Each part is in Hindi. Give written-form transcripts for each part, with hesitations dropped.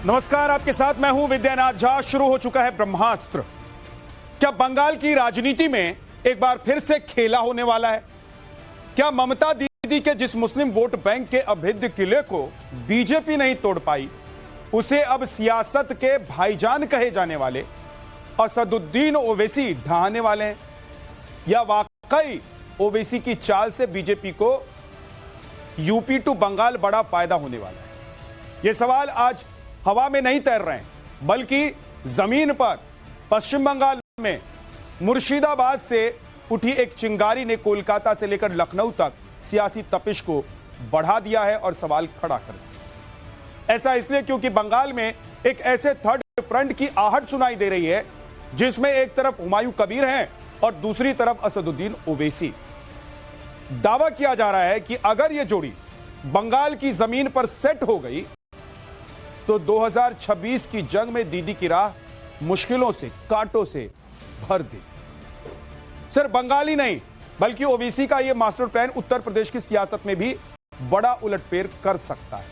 नमस्कार, आपके साथ मैं हूं विद्यानाथ झा। शुरू हो चुका है ब्रह्मास्त्र। क्या बंगाल की राजनीति में एक बार फिर से खेला होने वाला है? क्या ममता दीदी के जिस मुस्लिम वोट बैंक के अभेद्य किले को बीजेपी नहीं तोड़ पाई, उसे अब सियासत के भाईजान कहे जाने वाले असदुद्दीन ओवैसी ढहाने वाले हैं? या वाकई ओवैसी की चाल से बीजेपी को यूपी टू बंगाल बड़ा फायदा होने वाला है? यह सवाल आज हवा में नहीं तैर रहे हैं, बल्कि जमीन पर पश्चिम बंगाल में मुर्शिदाबाद से उठी एक चिंगारी ने कोलकाता से लेकर लखनऊ तक सियासी तपिश को बढ़ा दिया है और सवाल खड़ा कर दिया। ऐसा इसलिए क्योंकि बंगाल में एक ऐसे थर्ड फ्रंट की आहट सुनाई दे रही है जिसमें एक तरफ हुमायूं कबीर हैं और दूसरी तरफ असदुद्दीन ओवैसी। दावा किया जा रहा है कि अगर यह जोड़ी बंगाल की जमीन पर सेट हो गई तो 2026 की जंग में दीदी की राह मुश्किलों से, कांटों से भर दी। सिर्फ बंगाली नहीं, बल्कि ओवैसी का यह मास्टर प्लान उत्तर प्रदेश की सियासत में भी बड़ा उलटफेर कर सकता है।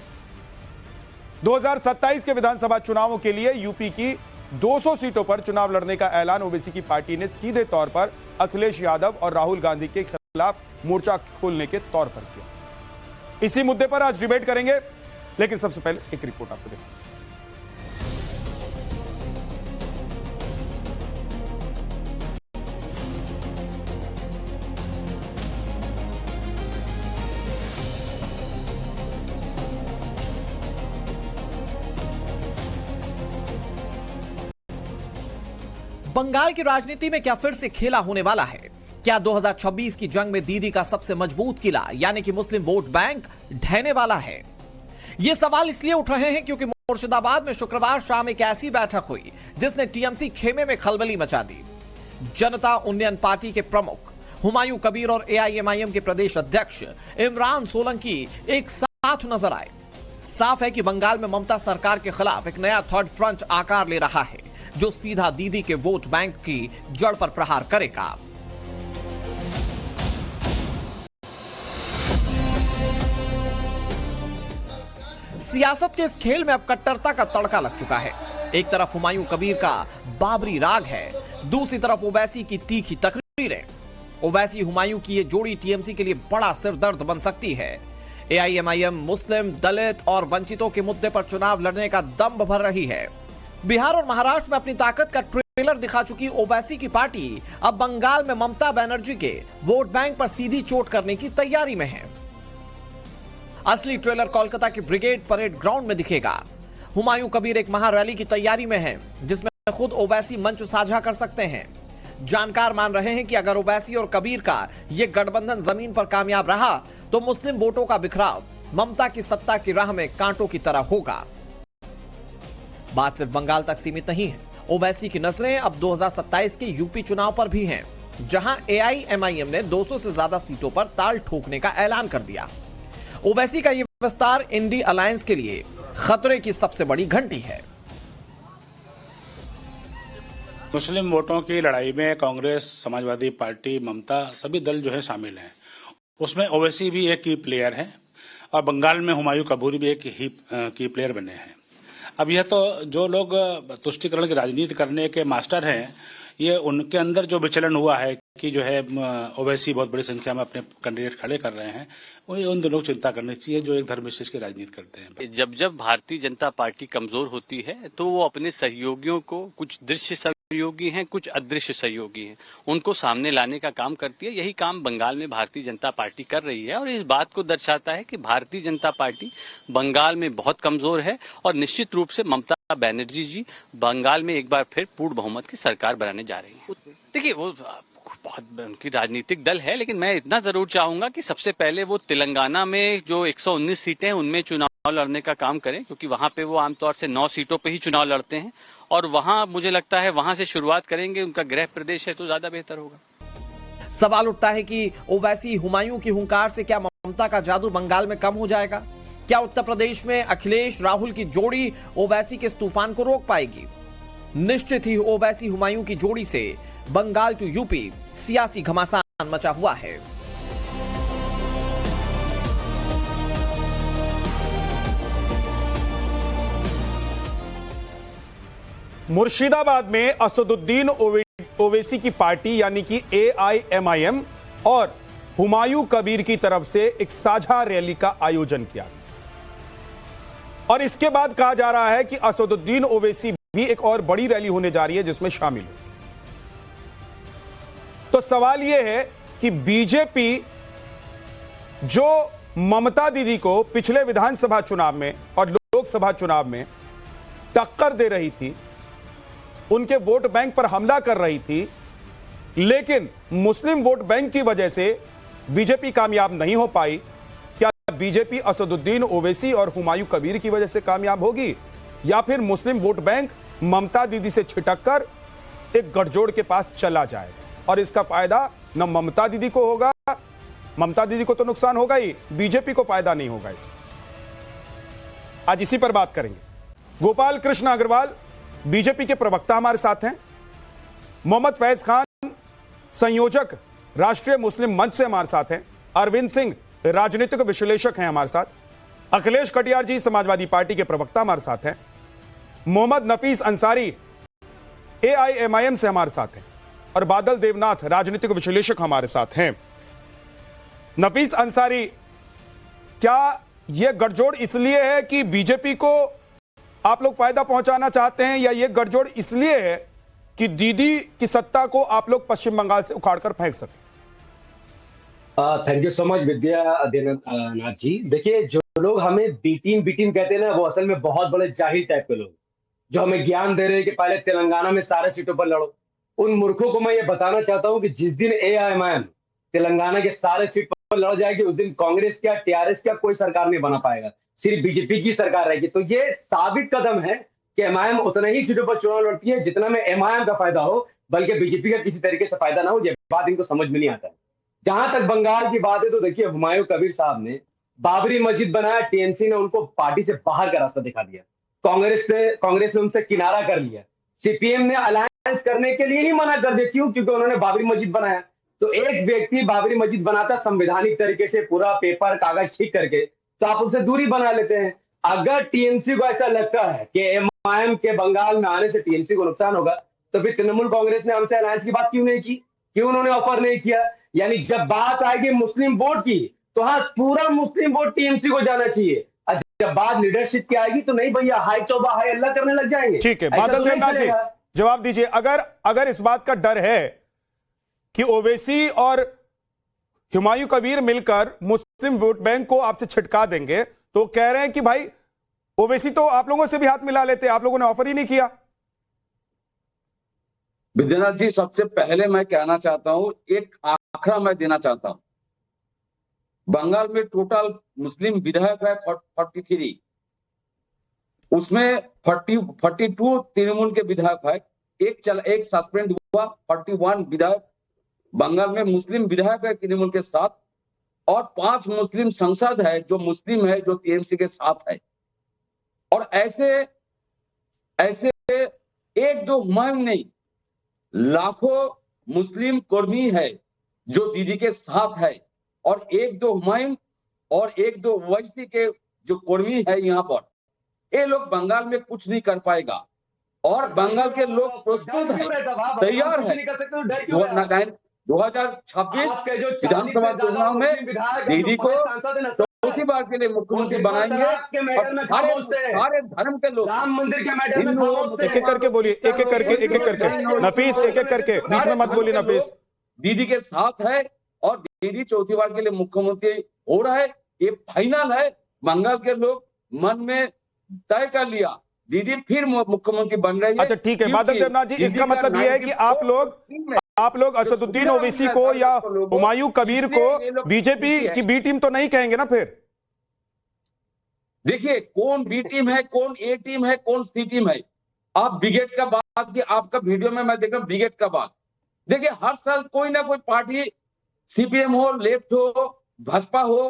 2027 के विधानसभा चुनावों के लिए यूपी की 200 सीटों पर चुनाव लड़ने का ऐलान ओवैसी की पार्टी ने सीधे तौर पर अखिलेश यादव और राहुल गांधी के खिलाफ मोर्चा खोलने के तौर पर किया। इसी मुद्दे पर आज डिबेट करेंगे, लेकिन सबसे पहले एक रिपोर्ट आपको देखें। बंगाल की राजनीति में क्या फिर से खेला होने वाला है? क्या 2026 की जंग में दीदी का सबसे मजबूत किला यानी कि मुस्लिम वोट बैंक ढहने वाला है? ये सवाल इसलिए उठ रहे हैं क्योंकि मुर्शिदाबाद में शुक्रवार शाम एक ऐसी बैठक हुई जिसने टीएमसी खेमे में खलबली मचा दी। जनता उन्नयन पार्टी के प्रमुख हुमायूं कबीर और एआईएमआईएम के प्रदेश अध्यक्ष इमरान सोलंकी एक साथ नजर आए। साफ है कि बंगाल में ममता सरकार के खिलाफ एक नया थर्ड फ्रंट आकार ले रहा है, जो सीधा दीदी के वोट बैंक की जड़ पर प्रहार करेगा। सियासत के इस खेल में अब कट्टरता का तड़का लग चुका है। एक तरफ हुमायूं कबीर का बाबरी राग है, दूसरी तरफ ओवैसी की तीखी तकरीरें। ओवैसी हुमायूं की ये जोड़ी टीएमसी के लिए बड़ा सिरदर्द बन सकती है। एआईएमआईएम मुस्लिम, दलित और वंचितों के मुद्दे पर चुनाव लड़ने का दम भर रही है। बिहार और महाराष्ट्र में अपनी ताकत का ट्रेलर दिखा चुकी ओवैसी की पार्टी अब बंगाल में ममता बनर्जी के वोट बैंक पर सीधी चोट करने की तैयारी में है। असली ट्रेलर कोलकाता की ब्रिगेड परेड ग्राउंड में दिखेगा। हुमायूं कबीर एक महारैली की तैयारी में है जिसमें खुद ओवैसी मंच साझा कर सकते हैं। जानकार मान रहे हैं कि अगर ओवैसी और कबीर का यह गठबंधन जमीन पर कामयाब रहा तो मुस्लिम वोटों का बिखराव ममता की सत्ता की राह में कांटों की तरह होगा। बात सिर्फ बंगाल तक सीमित नहीं है। ओवैसी की नजरें अब 2027 के यूपी चुनाव पर भी हैं, जहां एआईएमआईएम ने 200 से ज्यादा सीटों पर ताल ठोकने का ऐलान कर दिया। ओवैसी का यह विस्तार इंडी अलायंस के लिए खतरे की सबसे बड़ी घंटी है। मुस्लिम वोटों की लड़ाई में कांग्रेस, समाजवादी पार्टी, ममता सभी दल जो है शामिल हैं। उसमें ओवैसी भी एक की प्लेयर है और बंगाल में हुमायूं कबीर भी एक की प्लेयर बने हैं। अब यह तो जो लोग तुष्टीकरण की राजनीति करने के मास्टर हैं, ये उनके अंदर जो विचलन हुआ है कि जो है ओवैसी बहुत बड़ी संख्या में अपने कैंडिडेट खड़े कर रहे हैं, उन दोनों को चिंता करनी चाहिए जो एक धर्म विशेष की राजनीति करते हैं। जब जब भारतीय जनता पार्टी कमजोर होती है तो वो अपने सहयोगियों को, कुछ दृश्य सहयोगी हैं, कुछ अदृश्य सहयोगी हैं, उनको सामने लाने का काम करती है। यही काम बंगाल में भारतीय जनता पार्टी कर रही है और इस बात को दर्शाता है कि भारतीय जनता पार्टी बंगाल में बहुत कमजोर है और निश्चित रूप से ममता बनर्जी जी बंगाल में एक बार फिर पूर्ण बहुमत की सरकार बनाने जा रही है। देखिए, वो बहुत उनकी राजनीतिक दल है, लेकिन मैं इतना जरूर चाहूंगा कि सबसे पहले वो तेलंगाना में जो 119 सीटें हैं उनमें चुनाव लड़ने का काम करें, क्योंकि वहां पे वो आमतौर से 9 सीटों पे ही चुनाव लड़ते हैं और वहां मुझे लगता है वहां से शुरुआत करेंगे, उनका गृह प्रदेश है तो ज्यादा बेहतर होगा। सवाल उठता है कि ओवैसी हुमायूं की हुंकार से क्या ममता का जादू बंगाल में कम हो जाएगा? क्या उत्तर प्रदेश में अखिलेश राहुल की जोड़ी ओवैसी के इस तूफान को रोक पाएगी? निश्चित ही ओवैसी हुमायूं की जोड़ी से बंगाल टू यूपी सियासी घमासान मचा हुआ है। मुर्शिदाबाद में असदुद्दीन ओवैसी की पार्टी यानी कि AIMIM और हुमायूं कबीर की तरफ से एक साझा रैली का आयोजन किया और इसके बाद कहा जा रहा है कि असदुद्दीन ओवैसी भी एक और बड़ी रैली होने जा रही है जिसमें शामिल हो। तो सवाल यह है कि बीजेपी जो ममता दीदी को पिछले विधानसभा चुनाव में और लोकसभा चुनाव में टक्कर दे रही थी, उनके वोट बैंक पर हमला कर रही थी, लेकिन मुस्लिम वोट बैंक की वजह से बीजेपी कामयाब नहीं हो पाई, क्या बीजेपी असदुद्दीन ओवैसी और हुमायूं कबीर की वजह से कामयाब होगी या फिर मुस्लिम वोट बैंक ममता दीदी से छिटक कर एक गठजोड़ के पास चला जाएगा और इसका फायदा न ममता दीदी को होगा, ममता दीदी को तो नुकसान होगा ही, बीजेपी को फायदा नहीं होगा इससे। आज इसी पर बात करेंगे। गोपाल कृष्ण अग्रवाल बीजेपी के प्रवक्ता हमारे साथ हैं, मोहम्मद फैज खान संयोजक राष्ट्रीय मुस्लिम मंच से हमारे साथ हैं, अरविंद सिंह राजनीतिक विश्लेषक हैं हमारे साथ, अखिलेश कटियार जी समाजवादी पार्टी के प्रवक्ता हमारे साथ हैं, मोहम्मद नफीस अंसारी AIMIM से हमारे साथ हैं और बादल देवनाथ राजनीतिक विश्लेषक हमारे साथ हैं। नफीस अंसारी, क्या यह गठजोड़ इसलिए है कि बीजेपी को आप लोग फायदा पहुंचाना चाहते हैं या यह गठजोड़ इसलिए है कि दीदी की सत्ता को आप लोग पश्चिम बंगाल से उखाड़कर फेंक सकें? Thank you so much Vidyanath ji. देखिए, जो लोग हमें बी टीम कहते हैं ना, वो असल में बहुत बड़े जाहिल टाइप के लोग जो हमें ज्ञान दे रहे हैं कि पहले तेलंगाना में सारे सीटों पर लड़ो। उन मूर्खों को मैं ये बताना चाहता हूं कि जिस दिन AIMIM तेलंगाना के सारे सीट पर लड़ जाएगी, उस दिन कांग्रेस क्या TRS क्या कोई सरकार नहीं बना पाएगा, सिर्फ बीजेपी की सरकार रहेगी। तो ये साबित कदम है कि MIM उतने ही सीटों पर चुनाव लड़ती है जितना में MIM का फायदा हो, बल्कि बीजेपी का किसी तरीके से फायदा ना हो। ये बात इनको समझ में नहीं आता है। जहां तक बंगाल की बात है तो देखिए, हुमायूं कबीर साहब ने बाबरी मस्जिद बनाया, TMC ने उनको पार्टी से बाहर का रास्ता दिखा दिया, कांग्रेस ने उनसे किनारा कर लिया, CPM ने अलायंस करने के लिए ही मना कर दिया। क्यों? क्योंकि उन्होंने बाबरी मस्जिद बनाया। तो एक व्यक्ति बाबरी मस्जिद बनाता संवैधानिक तरीके से पूरा पेपर कागज ठीक करके, तो आप उनसे दूरी बना लेते हैं। अगर TMC को ऐसा लगता है कि MIM के बंगाल में आने से TMC को नुकसान होगा, तो फिर तृणमूल कांग्रेस ने हमसे अलायंस की बात क्यों नहीं की? क्यों उन्होंने ऑफर नहीं किया? यानी जब बात आएगी मुस्लिम वोट की, तो हाँ, पूरा मुस्लिम वोट TMC को जाना चाहिए। जब बात लीडरशिप की आएगी तो नहीं भैया, हाई तौबा हाई अल्लाह करने लग जाएंगे। ठीक है, बादल देवनाथ जी जवाब दीजिए। अगर इस बात का डर है कि ओवैसी और हुमायूं कबीर मिलकर मुस्लिम वोट बैंक को आपसे छिटका देंगे, तो कह रहे हैं कि भाई ओवैसी तो आप लोगों से भी हाथ मिला लेते, आप लोगों ने ऑफर ही नहीं किया। विद्यानाथ जी, सबसे पहले मैं कहना चाहता हूं, एक आंकड़ा मैं देना चाहता हूं। बंगाल में टोटल मुस्लिम विधायक है 43, उसमें 42 तृणमूल के विधायक है, एक सस्पेंड हुआ। 41 विधायक बंगाल में मुस्लिम विधायक है तृणमूल के साथ, और 5 मुस्लिम संसद है जो मुस्लिम है, जो TMC के साथ है। और ऐसे एक दो हुमायूं नहीं, लाखों मुस्लिम कर्मी है जो दीदी के साथ है, और एक दो हुमायूं और एक दो ओवैसी के जो कर्मी है यहाँ पर, ये लोग बंगाल में कुछ नहीं कर पाएगा। और बंगाल के लोग प्रस्तुत है, तैयार है। 2026 विधानसभा चुनाव में दीदी को चौथी बार के लिए मुख्यमंत्री बनाएंगे। सारे धर्म के लोग, राम मंदिर के मैटर में एक एक करके बोलिए, एक एक करके नफीस, एक एक करके, बीच में मत बोलिए नफीस। दीदी के साथ है और दीदी चौथी बार के लिए मुख्यमंत्री हो रहा है, ये फाइनल है। बंगाल के लोग मन में तय कर लिया, दीदी फिर मुख्यमंत्री बन रही है। अच्छा ठीक है बादल देवनाथ जी, इसका मतलब ये है कि आप लोग असदुद्दीन ओवैसी को या हुमायूं कबीर को बीजेपी की बी टीम तो नहीं कहेंगे ना फिर? देखिए, कौन बी टीम है, कौन ए टीम है, कौन सी टीम है। आप ब्रिगेड का बात की, आपका वीडियो में मैं देख रहा हूं ब्रिगेड का बात। देखिए, हर साल कोई ना कोई पार्टी, CPM हो, लेफ्ट हो, भाजपा हो,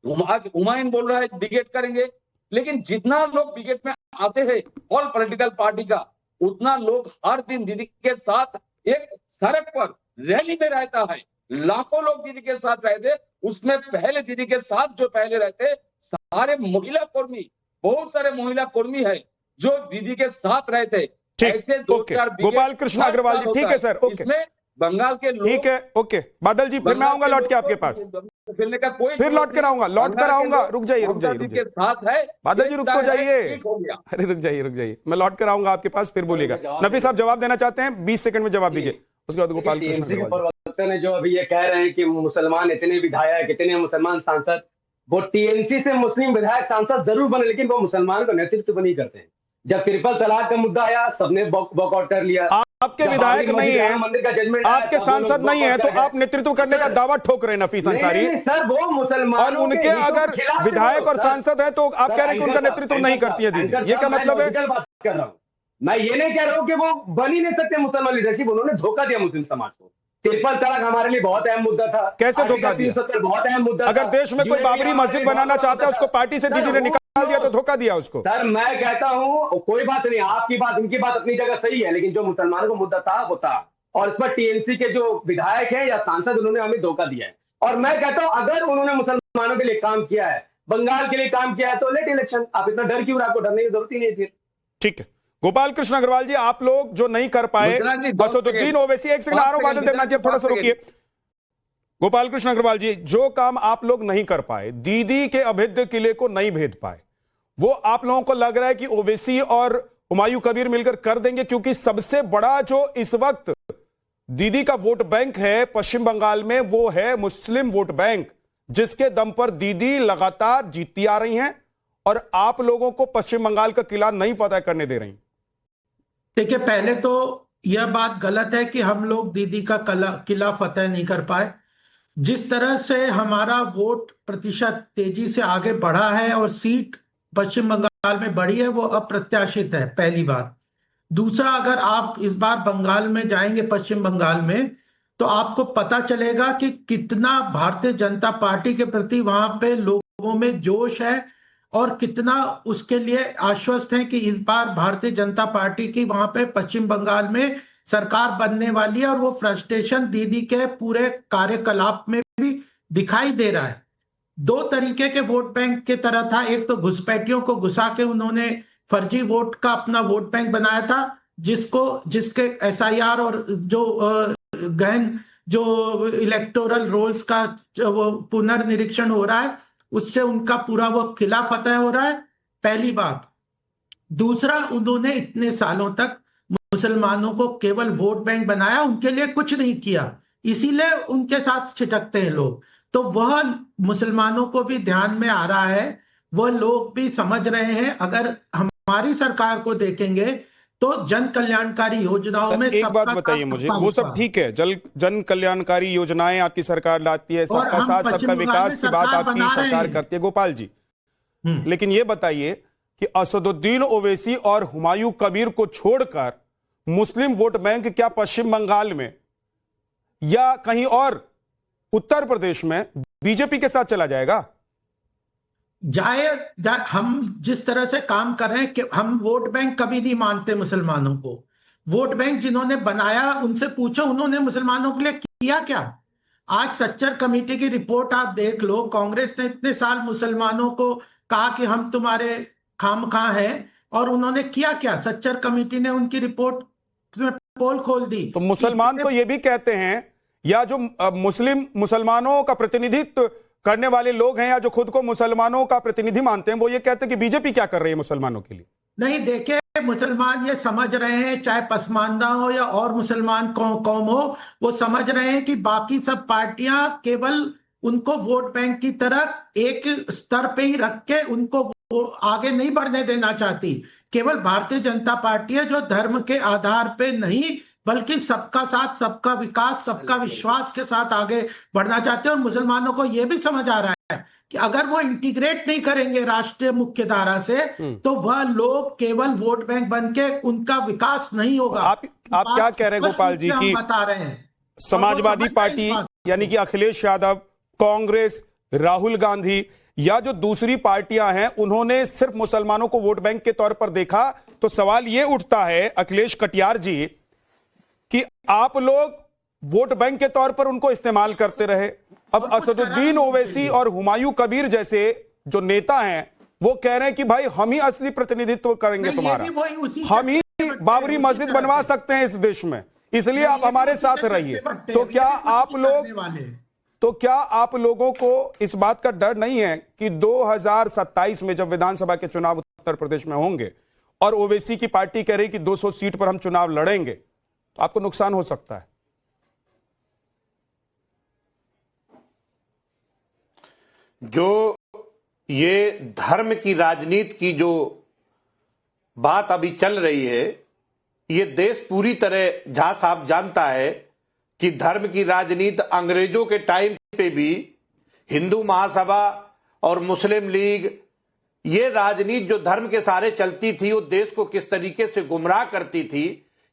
आज हुमायूं बोल रहा है ब्रिगेड करेंगे, लेकिन जितना लोग ब्रिगेड में आते हैं ऑल पॉलिटिकल पार्टी का, उतना लोग हर दिन दीदी के साथ एक सड़क पर रैली में रहता है। लाखों लोग दीदी के साथ रहते, उसमें पहले दीदी के साथ जो पहले रहते सारे महिला कर्मी, बहुत सारे महिला कर्मी है जो दीदी के साथ रहते। ठीक, ऐसे दो ओके। चार गोपाल कृष्ण अग्रवाल जी, ठीक है सर, ओके। इसमें बंगाल के लोग, ठीक है, ओके। बादल जी, फिर मैं आऊंगा लौट के आपके पास, खेलने का कोई फिर लौट कर आऊंगा, लौट कर आऊंगा। रुक जाइए, रुक जाइए, ममता रुक जी जाइए के साथ है। बादल जी, रुक तो जाइए। ठीक हो गया। अरे रुक जाइए, रुक जाइए, मैं लौट कर आऊंगा आपके पास, फिर बोलिएगा। नफी साहब जवाब देना चाहते हैं, 20 सेकंड में जवाब दीजिए, उसके बाद गोपाल कृष्ण टीएमसी के अग्रवाल जी। प्रवक्ता ने जो अभी ये कह रहे हैं कि मुसलमान इतने विधायक, इतने मुसलमान सांसद, वो टीएमसी से मुस्लिम विधायक सांसद जरूर बने, लेकिन वो मुसलमान का नेतृत्व नहीं करते हैं। जब ट्रिपल तलाक का मुद्दा आया, सबने वॉकआउट कर लिया। आपके विधायक नहीं है, मंदिर का जजमेंट, आपके सांसद नहीं है, तो आप नेतृत्व करने का दावा ठोक रहे हैं नफीस अंसारी। सर, वो मुसलमान और उनके अगर विधायक और सांसद है तो आप कह रहे हैं कि उनका नेतृत्व नहीं करती है दीदी, ये क्या मतलब है? बात कर रहा हूँ मैं, ये नहीं कह रहा हूँ कि वो बन ही नहीं सकते मुसलमान लीडरशिप। उन्होंने धोखा दिया मुस्लिम समाज को। ट्रिपल तलाक हमारे लिए बहुत अहम मुद्दा था। कैसे धोखा दिया? 370 बहुत अहम मुद्दा था। अगर देश में कोई बाबरी मस्जिद बनाना चाहता है, उसको पार्टी से दीदी ने निकाल दिया तो धोखा दिया उसको। सर, मैं कहता हूँ कोई बात नहीं, आपकी बात, इनकी बात अपनी जगह सही है, लेकिन जो मुसलमानों का मुद्दा था वो था, और इस पर टीएमसी के जो विधायक हैं या सांसद, उन्होंने हमें धोखा दिया है। और मैं कहता हूँ अगर उन्होंने मुसलमानों के लिए काम किया है, बंगाल के लिए काम किया है, तो लेट इलेक्शन। आप इतना डर क्यों? आपको डरने की जरूरत ही नहीं थी। ठीक है, गोपाल कृष्ण अग्रवाल जी, आप लोग जो नहीं कर पाए, असदुद्दीन ओवैसी, एक सेकंड आ रहा हूं बादल देवनाथ जी, थोड़ा सा रुकिए। गोपाल कृष्ण अग्रवाल जी, जो काम आप लोग नहीं कर पाए, दीदी के अभेद्य किले को नहीं भेद पाए, वो आप लोगों को लग रहा है कि ओवैसी और हुमायूं कबीर मिलकर कर देंगे? क्योंकि सबसे बड़ा जो इस वक्त दीदी का वोट बैंक है पश्चिम बंगाल में, वो है मुस्लिम वोट बैंक, जिसके दम पर दीदी लगातार जीतती आ रही हैं और आप लोगों को पश्चिम बंगाल का किला नहीं फतह करने दे रही। देखिए, पहले तो यह बात गलत है कि हम लोग दीदी का किला फतह नहीं कर पाए। जिस तरह से हमारा वोट प्रतिशत तेजी से आगे बढ़ा है और सीट पश्चिम बंगाल में बढ़ी है, वो अप्रत्याशित है, पहली बात। दूसरा, अगर आप इस बार बंगाल में जाएंगे, पश्चिम बंगाल में, तो आपको पता चलेगा कि कितना भारतीय जनता पार्टी के प्रति वहां पे लोगों में जोश है और कितना उसके लिए आश्वस्त है कि इस बार भारतीय जनता पार्टी की वहां पे पश्चिम बंगाल में सरकार बनने वाली है। और वो फ्रस्ट्रेशन दीदी के पूरे कार्यकलाप में भी दिखाई दे रहा है। दो तरीके के वोट बैंक की तरह था। एक तो घुसपैठियों को घुसा के उन्होंने फर्जी वोट का अपना वोट बैंक बनाया था, जिसके एसआईआर और जो गहन जो इलेक्टोरल रोल्स का वो पुनर्निरीक्षण हो रहा है, उससे उनका पूरा वो किला फतह हो रहा है, पहली बात। दूसरा, उन्होंने इतने सालों तक मुसलमानों को केवल वोट बैंक बनाया, उनके लिए कुछ नहीं किया, इसीलिए उनके साथ छिटकते हैं लोग। तो वह मुसलमानों को भी ध्यान में आ रहा है, वह लोग भी समझ रहे हैं। अगर हमारी सरकार को देखेंगे तो जन कल्याणकारी योजनाओं में एक बात बताइए मुझे, वो सब ठीक है, जन कल्याणकारी योजनाएं आपकी सरकार लाती है, सबका साथ सबका विकास की बात आपकी सरकार करती है, गोपाल जी, लेकिन ये बताइए कि असदुद्दीन ओवैसी और हुमायूं कबीर को छोड़कर मुस्लिम वोट बैंक क्या पश्चिम बंगाल में या कहीं और उत्तर प्रदेश में बीजेपी के साथ चला जाएगा? हम जिस तरह से काम कर रहे हैं कि हम वोट बैंक कभी नहीं मानते मुसलमानों को। वोट बैंक जिन्होंने बनाया उनसे पूछो उन्होंने मुसलमानों के लिए किया क्या। आज सच्चर कमेटी की रिपोर्ट आप देख लो। कांग्रेस ने इतने साल मुसलमानों को कहा कि हम तुम्हारे खामखा हैं, और उन्होंने किया क्या? सच्चर कमेटी ने उनकी रिपोर्ट में पोल खोल दी। तो मुसलमान तो ये भी कहते हैं, या जो मुसलमानों का प्रतिनिधित्व करने वाले लोग हैं या जो खुद को मुसलमानों का प्रतिनिधि मानते हैं, वो ये कहते हैं कि बीजेपी क्या कर रही है मुसलमानों के लिए। नहीं, देखे, मुसलमान ये समझ रहे हैं, चाहे पसमानदा हो या और मुसलमान कौम हो, वो समझ रहे हैं कि बाकी सब पार्टियां केवल उनको वोट बैंक की तरह एक स्तर पे ही रख के उनको वो आगे नहीं बढ़ने देना चाहती। केवल भारतीय जनता पार्टी है जो धर्म के आधार पे नहीं, बल्कि सबका साथ, सबका विकास, सबका विश्वास के साथ आगे बढ़ना चाहते हैं। और मुसलमानों को यह भी समझ आ रहा है कि अगर वो इंटीग्रेट नहीं करेंगे राष्ट्रीय मुख्य धारा से, तो वह लोग केवल वोट बैंक बन के उनका विकास नहीं होगा। आप क्या कह रहे हैं गोपाल जी की बता रहे हैं समाजवादी पार्टी यानी कि अखिलेश यादव, कांग्रेस, राहुल गांधी या जो दूसरी पार्टियां हैं, उन्होंने सिर्फ मुसलमानों को वोट बैंक के तौर पर देखा, तो सवाल यह उठता है अखिलेश कटियार जी कि आप लोग वोट बैंक के तौर पर उनको इस्तेमाल करते रहे। अब असदुद्दीन ओवैसी और हुमायूं कबीर जैसे जो नेता हैं, वो कह रहे हैं कि भाई हम ही असली प्रतिनिधित्व करेंगे तुम्हारा, हम ही बाबरी मस्जिद बनवा सकते हैं इस देश में, इसलिए आप हमारे साथ रहिए। तो क्या आप लोगों को इस बात का डर नहीं है कि 2027 में जब विधानसभा के चुनाव उत्तर प्रदेश में होंगे और ओवैसी की पार्टी कह रही कि 200 सीट पर हम चुनाव लड़ेंगे, तो आपको नुकसान हो सकता है? जो ये धर्म की राजनीति की जो बात अभी चल रही है, ये देश पूरी तरह झा साहब जानता है कि धर्म की राजनीति अंग्रेजों के टाइम पे भी हिंदू महासभा और मुस्लिम लीग, ये राजनीति जो धर्म के सहारे चलती थी, वो देश को किस तरीके से गुमराह करती थी,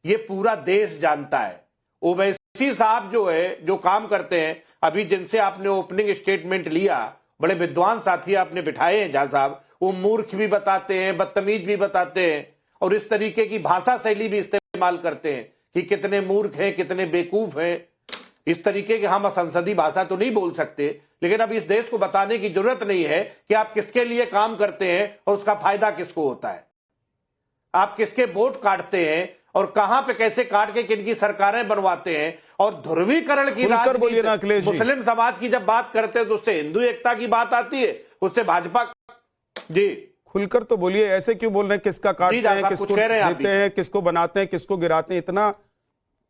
ये पूरा देश जानता है। ओवैसी साहब जो है, जो काम करते हैं, अभी जिनसे आपने ओपनिंग स्टेटमेंट लिया, बड़े विद्वान साथी आपने बिठाए हैं झा साहब, वो मूर्ख भी बताते हैं, बदतमीज भी बताते हैं और इस तरीके की भाषा शैली भी इस्तेमाल करते हैं कि कितने मूर्ख हैं, कितने बेवकूफ हैं। इस तरीके की हम संसदीय भाषा तो नहीं बोल सकते, लेकिन अब इस देश को बताने की जरूरत नहीं है कि आप किसके लिए काम करते हैं और उसका फायदा किसको होता है। आप किसके वोट काटते हैं और कहां पे कैसे काट के किनकी सरकारें बनवाते हैं। और ध्रुवीकरण की राजनीति, मुस्लिम समाज की जब बात करते हैं तो उससे हिंदू एकता की बात आती है, उससे भाजपा। जी खुलकर तो बोलिए, ऐसे क्यों बोल रहे हैं? किसका काटते हैं, किसको देते हैं, किसको बनाते हैं, किसको गिराते हैं,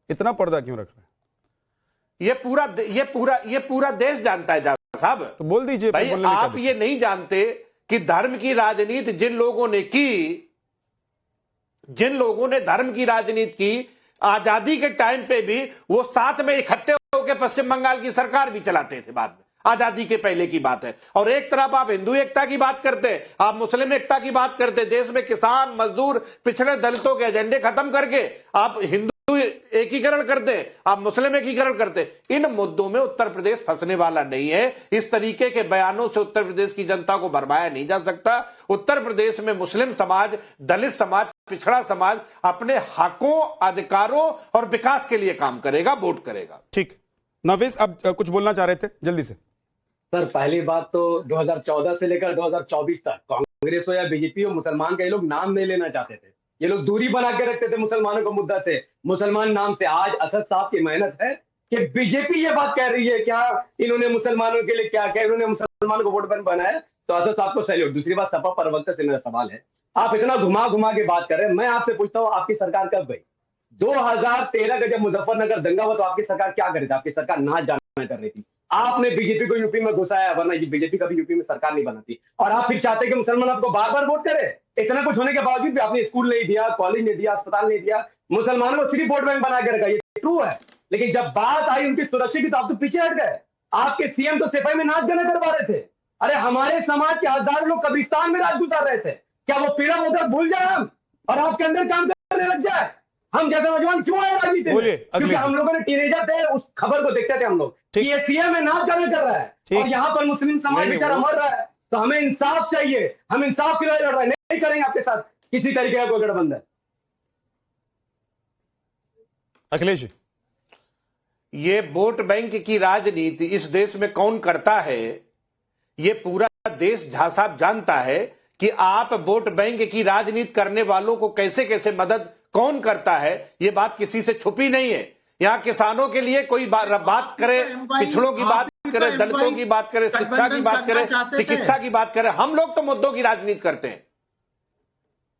इतना पर्दा क्यों रख रहे हैं? ये पूरा देश जानता है साहब। तो बोल दीजिए भाई, आप ये नहीं जानते कि धर्म की राजनीति जिन लोगों ने धर्म की राजनीति की, आजादी के टाइम पे भी वो साथ में इकट्ठे होकर पश्चिम बंगाल की सरकार भी चलाते थे बाद में, आजादी के पहले की बात है। और एक तरफ आप हिंदू एकता की बात करते हैं, आप मुस्लिम एकता की बात करते हैं, देश में किसान, मजदूर, पिछड़े दलितों के एजेंडे खत्म करके आप हिंदू एकीकरण करते हैं, आप मुस्लिम एकीकरण करते हैं। इन मुद्दों में उत्तर प्रदेश फंसने वाला नहीं है। इस तरीके के बयानों से उत्तर प्रदेश की जनता को भरमाया नहीं जा सकता। उत्तर प्रदेश में मुस्लिम समाज, दलित समाज, पिछड़ा समाज अपने हकों, अधिकारों और विकास के लिए काम करेगा, वोट करेगा। ठीक, नवीस अब कुछ बोलना चाह रहे थे, जल्दी से। सर, पहली बात तो 2014 से लेकर 2024 तक कांग्रेस हो या बीजेपी हो, मुसलमान का ये लोग नाम नहीं लेना चाहते थे। ये लोग दूरी बना के रखते थे मुसलमानों को मुद्दा से, मुसलमान नाम से। आज असद साहब की मेहनत है कि बीजेपी ये बात कह रही है क्या इन्होंने मुसलमानों के लिए क्या किया, इन्होंने मुसलमानों को वोट बैंक बनाया, तो असद साहब को सैल्यूट। दूसरी बात, सपा प्रवक्ता से मेरा सवाल है, आप इतना घुमा घुमा के बात कर रहे हैं, मैं आपसे पूछता हूँ, आपकी सरकार कब गई? 2013 का जब मुजफ्फरनगर दंगा हुआ तो आपकी सरकार क्या कर रही थी? आपकी सरकार नाच गाना कर रही थी। आपने बीजेपी को यूपी में घुसाया, वरना ये बीजेपी कभी यूपी में सरकार नहीं बनाती। और आप फिर चाहते कि मुसलमान आपको बार बार वोट करे। इतना कुछ होने के बावजूद भी आपने स्कूल नहीं दिया, कॉलेज नहीं दिया, अस्पताल नहीं दिया, मुसलमानों को सिर्फ वोट बैंक बना के रखा। ये ट्रू है, लेकिन जब बात आई उनकी सुरक्षा की तो आप तो पीछे हट गए। आपके सीएम तो सिपाही में नाच गाना करवा रहे थे। अरे हमारे समाज के हजारों लोग कब्रिस्तान में रात गुजार रहे थे, क्या वो पीड़ा होकर भूल जाए हम और आपके अंदर काम करने लग जाए? हम जैसे नौजवान क्यों आए राजनीति में? क्योंकि हम लोगों ने टीनेजर थे, उस खबर को देखते थे हम लोग कि ये सीएम में नाच गाना कर रहा है और यहाँ पर मुस्लिम समाज बेचारा मर रहा है। तो हमें इंसाफ चाहिए, हम इंसाफ के लिए लड़ रहे हैं, नहीं करेंगे आपके साथ किसी तरीके का कोई गठबंधन। अखिलेश, ये वोट बैंक की राजनीति इस देश में कौन करता है, ये पूरा देश झा साहब जानता है कि आप वोट बैंक की राजनीति करने वालों को कैसे कैसे मदद कौन करता है। ये बात किसी से छुपी नहीं है। यहाँ किसानों के लिए कोई बात करे, पिछड़ों की बात करे, दलितों की बात करे, शिक्षा की बात करे, चिकित्सा की बात करे, हम लोग तो मुद्दों की राजनीति करते हैं।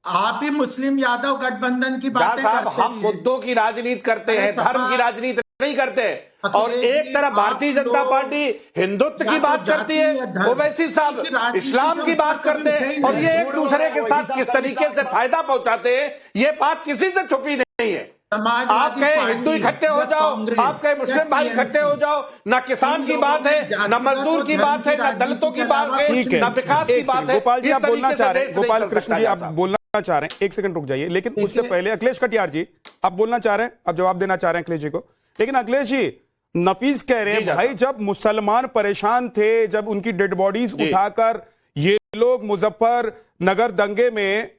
आप ही मुस्लिम यादव गठबंधन की बात साहब, हम मुद्दों की राजनीति करते हैं, धर्म की राजनीति नहीं करते। और एक तरफ भारतीय जनता पार्टी हिंदुत्व की बात करती है, ओवैसी साहब इस्लाम की बात करते हैं, और ये एक दूसरे के साथ किस तरीके से फायदा पहुंचाते हैं, ये बात किसी से छुपी नहीं है। आप कहे हिंदू इकट्ठे हो जाओ, आप कहे मुस्लिम भाई इकट्ठे हो जाओ, ना किसान की बात है, ना मजदूर की बात है, ना दलितों की बात है, ना विकास की बात है। गोपाल जी आप बोलना चाह रहे हैं, गोपाल कृष्ण जी आप बोलना चाह रहे हैं, एक सेकंड रुक जाइए। लेकिन उससे पहले अखिलेश कटियार जी आप बोलना चाह रहे हैं, आप जवाब देना चाह रहे हैं अखिलेश जी को। लेकिन अखिलेश जी, नफीस कह रहे हैं भाई जब मुसलमान परेशान थे, जब उनकी डेड बॉडीज उठाकर ये लोग मुजफ्फरनगर दंगे में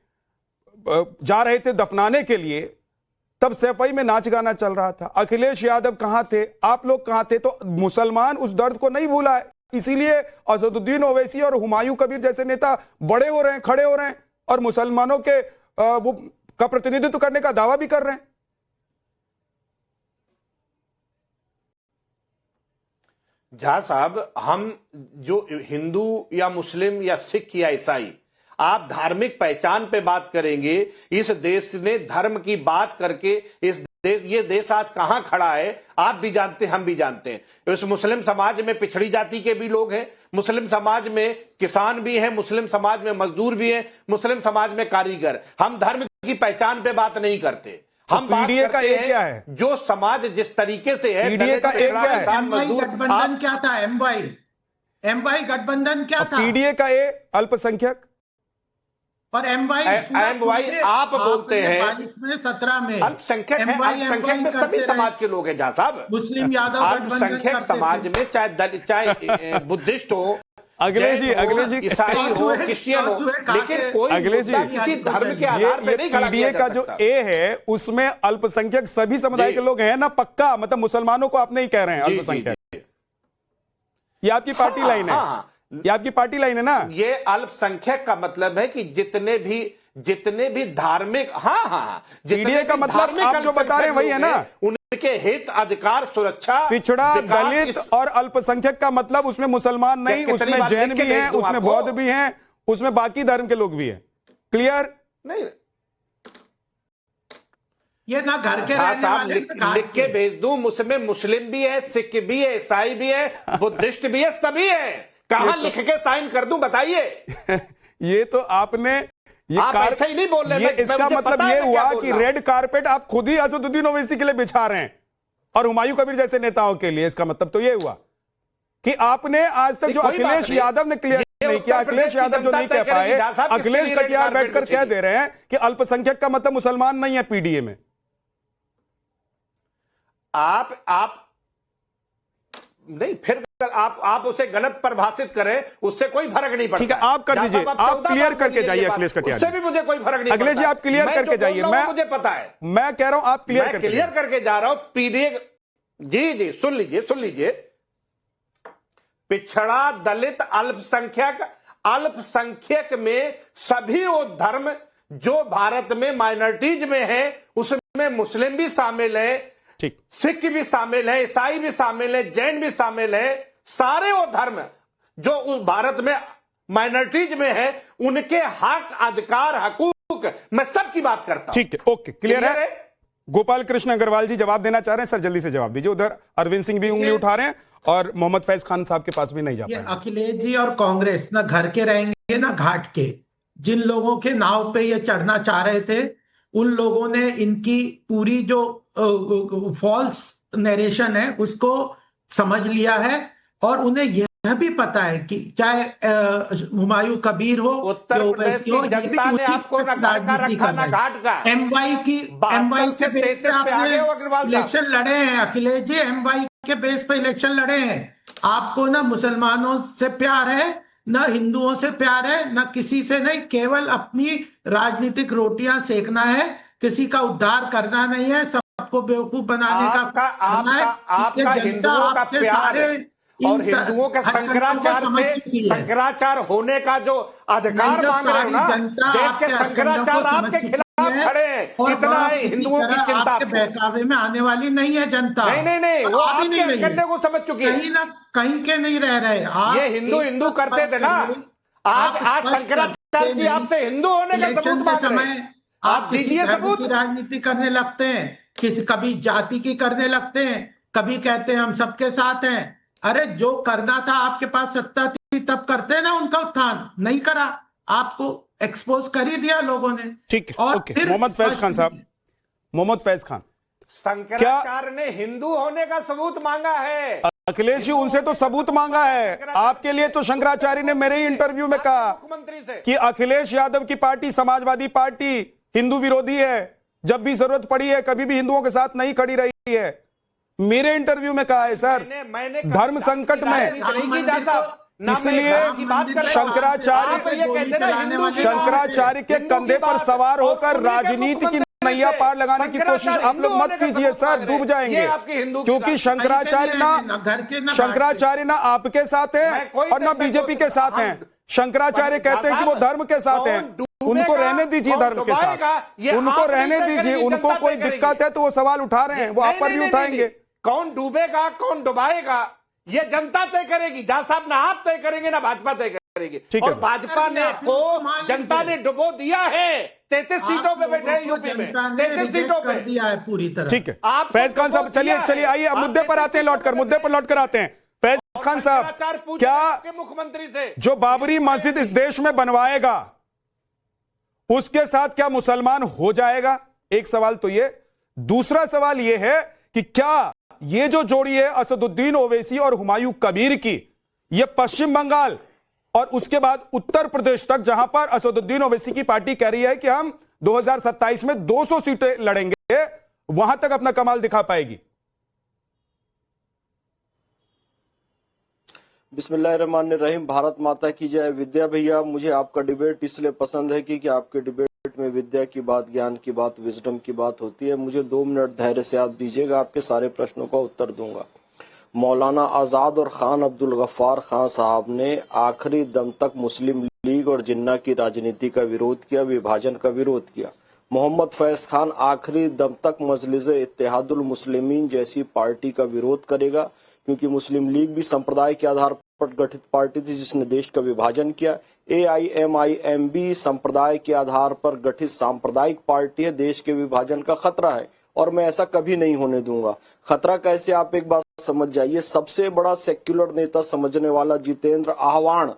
जा रहे थे दफनाने के लिए, तब सैफई में नाच गाना चल रहा था। अखिलेश यादव कहां थे, आप लोग कहां थे? तो मुसलमान उस दर्द को नहीं भूला है, इसीलिए असदुद्दीन ओवैसी और हुमायूं कबीर जैसे नेता बड़े हो रहे हैं, खड़े हो रहे हैं और मुसलमानों के वो का प्रतिनिधित्व करने का दावा भी कर रहे हैं। झा साहब, हम जो हिंदू या मुस्लिम या सिख या ईसाई, आप धार्मिक पहचान पे बात करेंगे। इस देश ने धर्म की बात करके ये देश आज कहां खड़ा है आप भी जानते हैं, हम भी जानते हैं। इस मुस्लिम समाज में पिछड़ी जाति के भी लोग हैं, मुस्लिम समाज में किसान भी हैं, मुस्लिम समाज में मजदूर भी हैं, मुस्लिम समाज में कारीगर। हम धर्म की पहचान पे बात नहीं करते, हम बात करते हैं क्या है? जो समाज जिस तरीके से है, पीडीए का एक क्या है? गठबंधन क्या था? एमवाई गठबंधन क्या था? पीडीए का ए अल्पसंख्यक और एमवाई आप बोलते हैं 17 में अल्पसंख्यक है। अल्पसंख्यक में सभी समाज के लोग हैं जहां साहब, मुस्लिम यादव अल्पसंख्यक समाज में चाहे दलित, चाहे बुद्धिस्ट हो, अखिलेश जी, ईसाई हो, क्रिश्चियन हो, लेकिन कोई मुद्दा किसी धर्म के आधार पर नहीं खड़ा किया जा का जो ए है उसमें अल्पसंख्यक सभी समुदाय के लोग हैं ना, पक्का मतलब मुसलमानों को आप नहीं कह रहे हैं अल्पसंख्यक। ये आपकी पार्टी लाइन है, ये आपकी पार्टी लाइन है ना। ये अल्पसंख्यक का मतलब है कि जितने भी धार्मिक, पीडीए का मतलब आप जो बता रहे हैं वही है ना, उनके हित, अधिकार, सुरक्षा, पिछड़ा, दलित और अल्पसंख्यक का मतलब उसमें मुसलमान नहीं, उसमें जैन भी हैं, उसमें बौद्ध भी हैं, उसमें बाकी धर्म के लोग भी हैं। क्लियर? नहीं, ये ना घर के रहने वाले लिख के भेज दूं, उसमें मुस्लिम भी है, सिख भी है, ईसाई भी है, बुद्धिस्ट भी है, सभी है। कहां लिख के साइन कर दूं बताइए? ये तो आपने आप ऐसा ही नहीं बोल रहे। इसका मतलब ये हुआ कि रेड कारपेट आप खुद ही असदुद्दीन ओवैसी के लिए बिछा रहे हैं और हुमायूं कबीर जैसे नेताओं के लिए। इसका मतलब तो ये हुआ कि आपने आज तक जो अखिलेश यादव ने क्लियर नहीं किया, अखिलेश यादव जो नहीं कह पाए, अखिलेश कटियार बैठकर कह दे रहे हैं कि अल्पसंख्यक का मतलब मुसलमान नहीं है पीडीए में। आप नहीं, फिर आप उसे गलत परिभाषित करें, उससे कोई फर्क नहीं पड़ता। ठीक है, आप कर दीजिए, आप क्लियर करके जाइए अखिलेश कटियार। उससे भी मुझे कोई फर्क नहीं। अखिलेश जी आप क्लियर करके जाइए। मुझे पता है, मैं कह रहा हूं आप क्लियर करके जा रहा हूं। पीडीए जी सुन लीजिए। पिछड़ा, दलित, अल्पसंख्यक में सभी वो धर्म जो भारत में माइनॉरिटीज में है, उसमें मुस्लिम भी शामिल है, ठीक, सिख भी शामिल है, ईसाई भी शामिल है, जैन भी शामिल है। सारे वो धर्म जो उस भारत में माइनॉरिटीज में है, उनके हक, अधिकार, हकूक, मैं सबकी बात करता हूं। ठीक है, ओके, क्लियर है। गोपाल कृष्ण अग्रवाल जी जवाब देना चाह रहे हैं, सर जल्दी से जवाब दीजिए। उधर अरविंद सिंह भी उंगली उठा रहे हैं और मोहम्मद फैज खान साहब के पास भी नहीं जा पाए। अखिलेश जी और कांग्रेस ना घर के रहेंगे ना घाट के। जिन लोगों के नाव पे ये चढ़ना चाह रहे थे, उन लोगों ने इनकी पूरी जो फॉल्स नरेशन है उसको समझ लिया है और उन्हें यह भी पता है कि चाहे हुमायूं कबीर हो, उत्तर प्रदेश की जनता ने आपको ना रखा ना घाट का। एमवाई से बेस पे आपने इलेक्शन लड़े हैं अखिलेश जी, एमवाई के बेस पे इलेक्शन लड़े हैं। आपको ना मुसलमानों से प्यार है, ना हिंदुओं से प्यार है, ना किसी से नहीं, केवल अपनी राजनीतिक रोटियां सेकना है, किसी का उद्धार करना नहीं है, सबको बेवकूफ बनाने आपका हिंदुओं का प्यार और हिंदुओं का शंकराचार्य होने का जो अधिकार मांग रहे हो ना, देश के शंकराचार्य आपके खिलाफ खड़े हैं। इतना है हिंदुओं की चिंता, बहकावे में आने वाली नहीं है जनता। नहीं, वो आपके करने को समझ चुकी है, कहीं ना कहीं के नहीं रह रहे। ये हिंदू करते थे ना, आज शंकराचार्य जी आपसे हिंदू होने का सबूत मांग रहे हैं। आप दीजिए सबूत। राजनीति करने लगते हैं, कभी जाति की करने लगते हैं, कभी कहते हैं हम सबके साथ हैं। अरे जो करना था, आपके पास सत्ता थी तब करते ना उनका उत्थान, नहीं करा, आपको एक्सपोज कर ही दिया लोगों ने। ठीक है, और फिर मोहम्मद फैज खान साहब, मोहम्मद फैज खान, शंकराचार्य ने हिंदू होने का सबूत मांगा है। अखिलेश जी उनसे तो सबूत मांगा है, आपके लिए तो शंकराचार्य ने मेरे ही इंटरव्यू में कहा मुख्यमंत्री से कि अखिलेश यादव की पार्टी समाजवादी पार्टी हिंदू विरोधी है, जब भी जरूरत पड़ी है कभी भी हिंदुओं के साथ नहीं खड़ी रही है। मेरे इंटरव्यू में कहा है सर, धर्म संकट में, इसलिए शंकराचार्य के कंधे पर सवार होकर राजनीति की नैया पार लगाने की कोशिश आप लोग मत कीजिए सर, डूब जाएंगे। क्योंकि शंकराचार्य ना आपके साथ है और ना बीजेपी के साथ हैं। शंकराचार्य कहते हैं कि वो धर्म के साथ हैं, उनको रहने दीजिए धर्म के साथ, उनको रहने दीजिए, उनको कोई दिक्कत है तो वो सवाल उठा रहे हैं, वो आप पर भी उठाएंगे। कौन डूबेगा कौन डुबाएगा ये जनता तय करेगी। जहां साहब ना आप तय करेंगे ना भाजपा तय करेगी। ठीक है और भाजपा ने को जनता ने डुबो दिया है। 33 सीटों पे बैठे हैं यूपी में, 33 सीटों पे दिया है पूरी तरह। ठीक है फैज खान साहब, चलिए आइए अब मुद्दे पर आते हैं, मुद्दे पर लौट कर आते हैं। फैज खान साहब, क्या मुख्यमंत्री से जो बाबरी मस्जिद इस देश में बनवाएगा उसके साथ क्या मुसलमान हो जाएगा? एक सवाल तो ये। दूसरा सवाल ये है कि क्या ये जो जोड़ी है असदुद्दीन ओवैसी और हुमायूं कबीर की, ये पश्चिम बंगाल और उसके बाद उत्तर प्रदेश तक, जहां पर असदुद्दीन ओवैसी की पार्टी कह रही है कि हम 2027 में 200 सीटें लड़ेंगे, वहां तक अपना कमाल दिखा पाएगी? बिस्मिल्लाहिर्रहमानिर्रहीम। भारत माता की जय। विद्या भैया, मुझे आपका डिबेट इसलिए पसंद है कि आपके डिबेट में विद्या की बात, ज्ञान की बात, विजडम की बात होती है। मुझे 2 मिनट धैर्य से आप दीजिएगा, आपके सारे प्रश्नों का उत्तर दूंगा। मौलाना आजाद और खान अब्दुल गफ्फार खान साहब ने आखिरी दम तक मुस्लिम लीग और जिन्ना की राजनीति का विरोध किया, विभाजन का विरोध किया। मोहम्मद फैज खान आखिरी दम तक मजलिस इत्तेहादुल मुस्लिमीन जैसी पार्टी का विरोध करेगा, क्योंकि मुस्लिम लीग भी संप्रदाय के आधार पर गठित पार्टी थी जिसने देश का विभाजन किया। AIMIM भी संप्रदाय के आधार पर गठित सांप्रदायिक पार्टी है। देश के विभाजन का खतरा है और मैं ऐसा कभी नहीं होने दूंगा। खतरा कैसे, आप एक बात समझ जाइए। सबसे बड़ा सेक्युलर नेता समझने वाला जितेंद्र आह्वान,